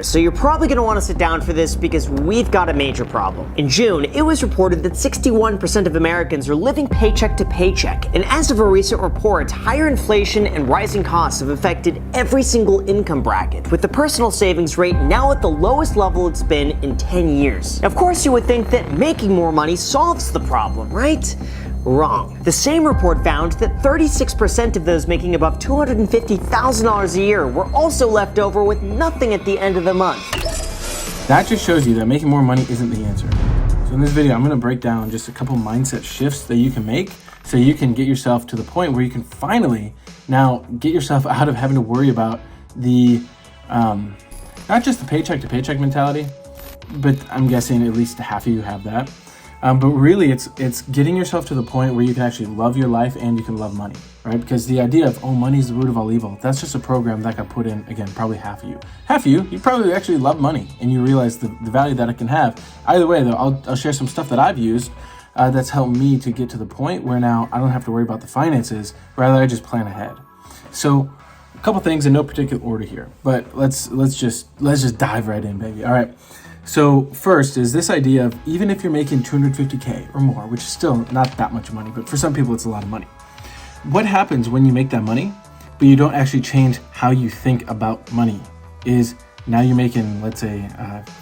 So you're probably going to want to sit down for this because we've got a major problem. In June, it was reported that 61% of Americans are living paycheck to paycheck, and as of a recent report, higher inflation and rising costs have affected every single income bracket, with the personal savings rate now at the lowest level it's been in 10 years. Now, of course, you would think that making more money solves the problem, right? Wrong. The same report found that 36% of those making above $250,000 a year were also left over with nothing at the end of the month. That just shows you that making more money isn't the answer. So in this video, I'm going to break down just a couple mindset shifts that you can make so you can get yourself to the point where you can finally now get yourself out of having to worry about the, not just the paycheck to paycheck mentality, but I'm guessing at least half of you have that. But really, it's getting yourself to the point where you can actually love your life and you can love money, right? Because the idea of, oh, money is the root of all evil, that's just a program that got put in, again, probably half of you. Half of you probably actually love money and you realize the value that it can have. Either way, though, I'll share some stuff that I've used that's helped me to get to the point where now I don't have to worry about the finances, rather I just plan ahead. So a couple things in no particular order here, but let's just dive right in, baby. All right. So first is this idea of even if you're making 250K or more, which is still not that much money, but for some people it's a lot of money. What happens when you make that money, but you don't actually change how you think about money is now you're making, let's say,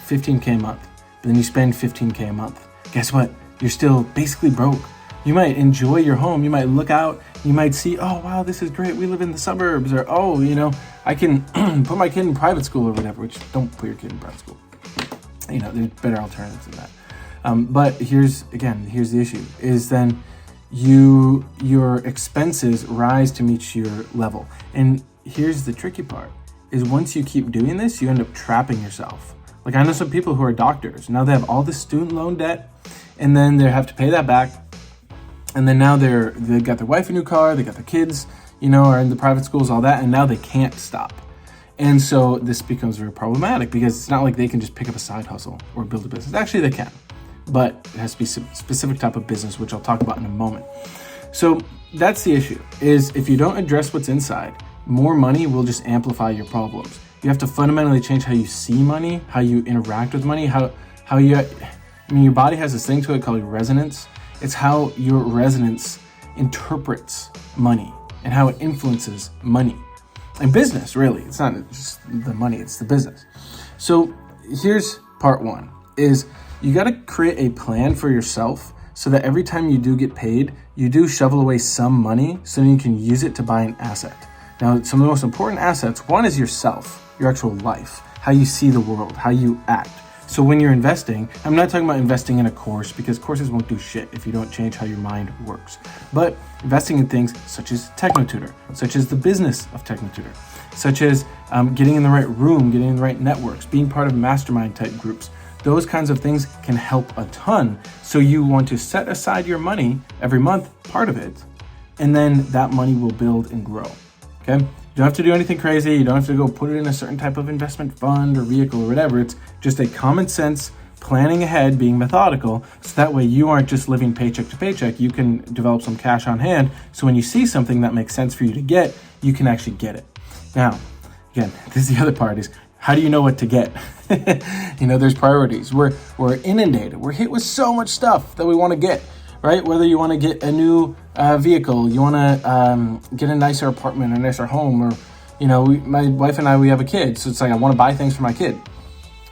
15K a month, but then you spend 15K a month. Guess what? You're still basically broke. You might enjoy your home. You might look out, you might see, oh, wow, this is great. We live in the suburbs, or, oh, you know, I can put my kid in private school or whatever, which don't put your kid in private school. You know, there's better alternatives than that. But here's the issue, is then your expenses rise to meet your level. And here's the tricky part, is once you keep doing this, you end up trapping yourself. Like I know some people who are doctors, now they have all this student loan debt, and then they have to pay that back. And then now they've got their wife a new car, they got their kids, you know, are in the private schools, all that, and now they can't stop. And so this becomes very problematic because it's not like they can just pick up a side hustle or build a business. Actually, they can, but it has to be some specific type of business, which I'll talk about in a moment. So that's the issue, is if you don't address what's inside, more money will just amplify your problems. You have to fundamentally change how you see money, how you interact with money, your body has this thing to it called resonance. It's how your resonance interprets money and how it influences money. And business, really, it's not just the money, it's the business. So here's part one, is you got to create a plan for yourself so that every time you do get paid, you do shovel away some money so you can use it to buy an asset. Now, some of the most important assets, one is yourself, your actual life, how you see the world, how you act. So when you're investing, I'm not talking about investing in a course because courses won't do shit if you don't change how your mind works. But investing in things such as TechnoTutor, such as the business of TechnoTutor, such as getting in the right room, getting in the right networks, being part of mastermind type groups. Those kinds of things can help a ton. So you want to set aside your money every month, part of it, and then that money will build and grow, okay? You don't have to do anything crazy. You don't have to go put it in a certain type of investment fund or vehicle or whatever. It's just a common sense planning ahead, being methodical. So that way you aren't just living paycheck to paycheck. You can develop some cash on hand. So when you see something that makes sense for you to get, you can actually get it. Now, again, this is the other part, is how do you know what to get? You know, there's priorities. We're inundated. We're hit with so much stuff that we want to get. Right? Whether you want to get a new vehicle, you want to get a nicer apartment, a nicer home, or, you know, my wife and I, we have a kid. So it's like, I want to buy things for my kid,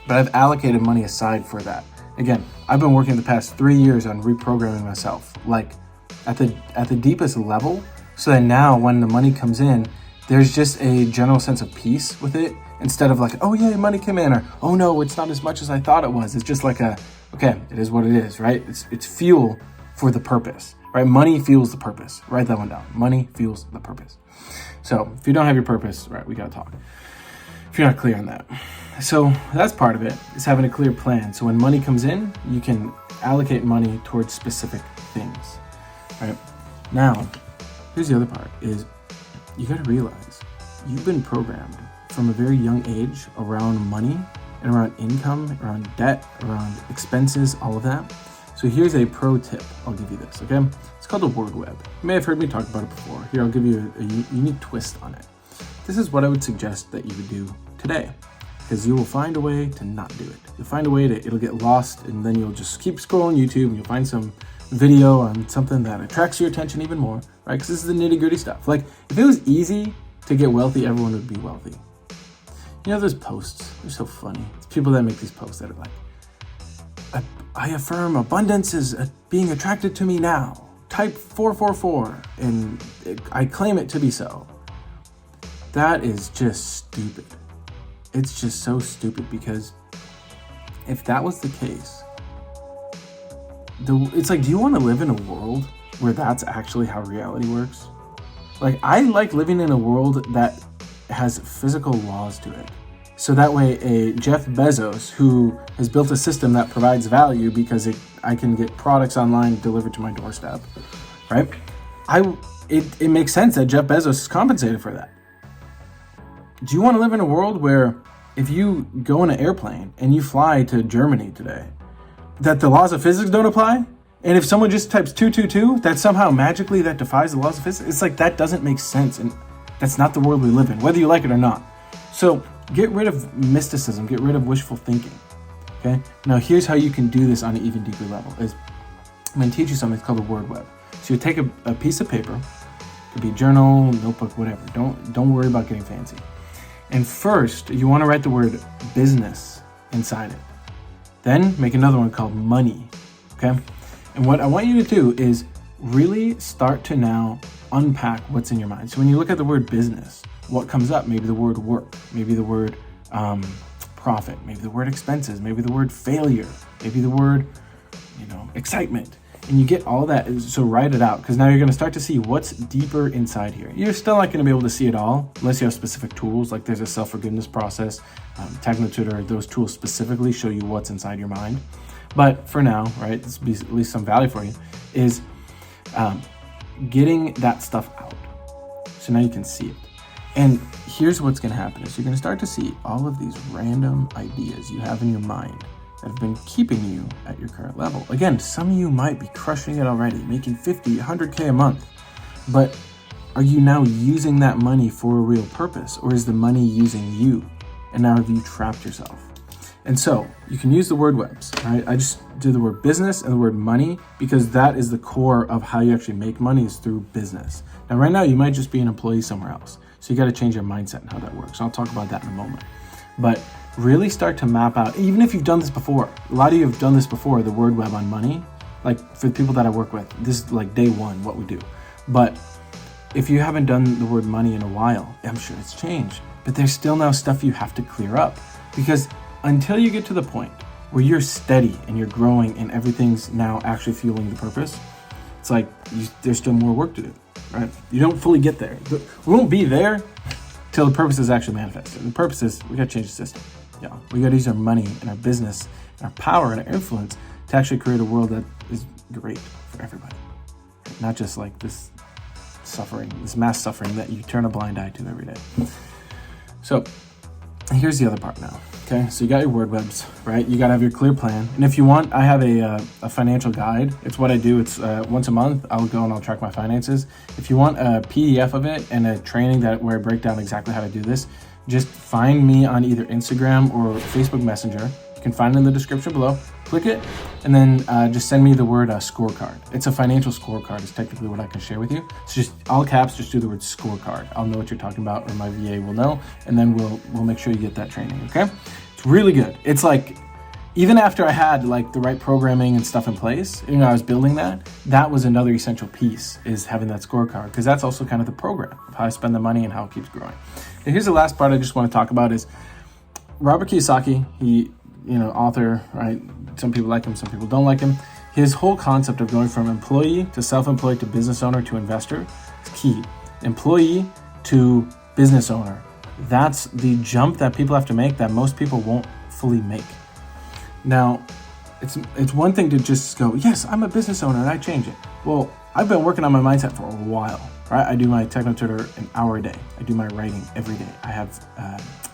but I've allocated money aside for that. Again, I've been working the past 3 years on reprogramming myself, like at the deepest level, so that now when the money comes in, there's just a general sense of peace with it, instead of like, oh yeah, money came in, or, oh no, it's not as much as I thought it was. It's just like okay, it is what it is, right? It's fuel for the purpose, right? Money fuels the purpose. Write that one down. Money fuels the purpose. So if you don't have your purpose, right, we got to talk. If you're not clear on that. So that's part of it, is having a clear plan. So when money comes in, you can allocate money towards specific things, right? Now, here's the other part, is you got to realize you've been programmed from a very young age around money and around income, around debt, around expenses, all of that. So here's a pro tip. I'll give you this, okay? It's called a word web. You may have heard me talk about it before. Here, I'll give you a unique twist on it. This is what I would suggest that you would do today. because you will find a way to not do it. You'll find a way it'll get lost, and then you'll just keep scrolling YouTube and you'll find some video on something that attracts your attention even more, right? Because this is the nitty gritty stuff. Like, if it was easy to get wealthy, everyone would be wealthy. You know, those posts, they're so funny. It's people that make these posts that are like, I affirm abundance is being attracted to me now. Type 444 and I claim it to be so. That is just stupid. It's just so stupid, because if that was the case, it's like, do you want to live in a world where that's actually how reality works? Like, I like living in a world that has physical laws to it. So that way a Jeff Bezos, who has built a system that provides value because I can get products online delivered to my doorstep, right? It makes sense that Jeff Bezos is compensated for that. Do you want to live in a world where if you go in an airplane and you fly to Germany today, that the laws of physics don't apply? And if someone just types 222, that somehow magically that defies the laws of physics? It's like, that doesn't make sense, and that's not the world we live in, whether you like it or not. So get rid of mysticism, get rid of wishful thinking, okay? Now here's how you can do this on an even deeper level. I'm gonna teach you something called a word web. So you take a piece of paper, it could be journal, notebook, whatever. Don't worry about getting fancy. And first, you wanna write the word business inside it. Then make another one called money, okay? And what I want you to do is really start to now unpack what's in your mind. So when you look at the word business, what comes up? Maybe the word work, maybe the word profit, maybe the word expenses, maybe the word failure, maybe the word, excitement. And you get all that, so write it out, because now you're gonna start to see what's deeper inside here. You're still not gonna be able to see it all unless you have specific tools, like there's a self-forgiveness process. Technotutor, those tools specifically show you what's inside your mind. But for now, right, this will be at least some value for you, is getting that stuff out. So now you can see it. And here's what's gonna happen is you're gonna start to see all of these random ideas you have in your mind that have been keeping you at your current level. Again, some of you might be crushing it already, making 50, 100K a month, but are you now using that money for a real purpose, or is the money using you? And now have you trapped yourself? And so you can use the word webs, right? I just do the word business and the word money, because that is the core of how you actually make money, is through business. Now, right now, you might just be an employee somewhere else. So you got to change your mindset and how that works. I'll talk about that in a moment. But really start to map out, even if you've done this before. A lot of you have done this before, the word web on money. Like, for the people that I work with, this is like day one, what we do. But if you haven't done the word money in a while, I'm sure it's changed. But there's still now stuff you have to clear up, because until you get to the point where you're steady and you're growing and everything's now actually fueling the purpose, it's like there's still more work to do, right? You don't fully get there. We won't be there till the purpose is actually manifested. And the purpose is, we got to change the system. Yeah, we got to use our money and our business and our power and our influence to actually create a world that is great for everybody. Not just like this suffering, this mass suffering that you turn a blind eye to every day. So here's the other part now. Okay, so you got your word webs, right? You got to have your clear plan. And if you want, I have a financial guide. It's what I do. It's once a month, I'll go and I'll track my finances. If you want a PDF of it and a training where I break down exactly how to do this, just find me on either Instagram or Facebook Messenger. You can find it in the description below. Click it, and then just send me the word scorecard. It's a financial scorecard is technically what I can share with you. So just all caps, just do the word scorecard. I'll know what you're talking about, or my VA will know, and then we'll make sure you get that training, okay? It's really good. It's like, even after I had like the right programming and stuff in place, I was building that was another essential piece, is having that scorecard, because that's also kind of the program of how I spend the money and how it keeps growing. And here's the last part I just want to talk about is Robert Kiyosaki. He, author, right? Some people like him, some people don't like him. His whole concept of going from employee to self-employed to business owner to investor is key. Employee to business owner. That's the jump that people have to make that most people won't fully make. Now, it's one thing to just go, yes, I'm a business owner and I change it. Well, I've been working on my mindset for a while, right? I do my Technotutor an hour a day. I do my writing every day. I have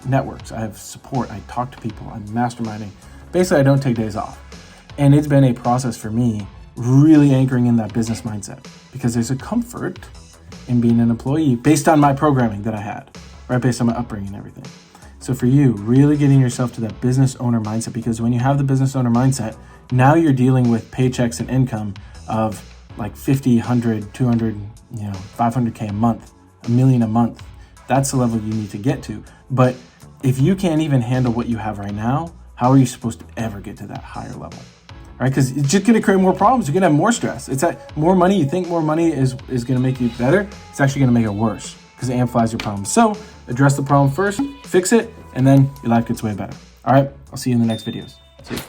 networks. I have support. I talk to people. I'm masterminding. Basically, I don't take days off. And it's been a process for me really anchoring in that business mindset, because there's a comfort in being an employee based on my programming that I had, right? Based on my upbringing and everything. So for you, really getting yourself to that business owner mindset, because when you have the business owner mindset, now you're dealing with paychecks and income of like 50, 100, 200, 500K a month, $1 million a month. That's the level you need to get to. But if you can't even handle what you have right now, how are you supposed to ever get to that higher level? Right? Because it's just going to create more problems. You're going to have more stress. It's that more money, you think more money is going to make you better. It's actually going to make it worse because it amplifies your problem. So address the problem first, fix it, and then your life gets way better. All right, I'll see you in the next videos. See you.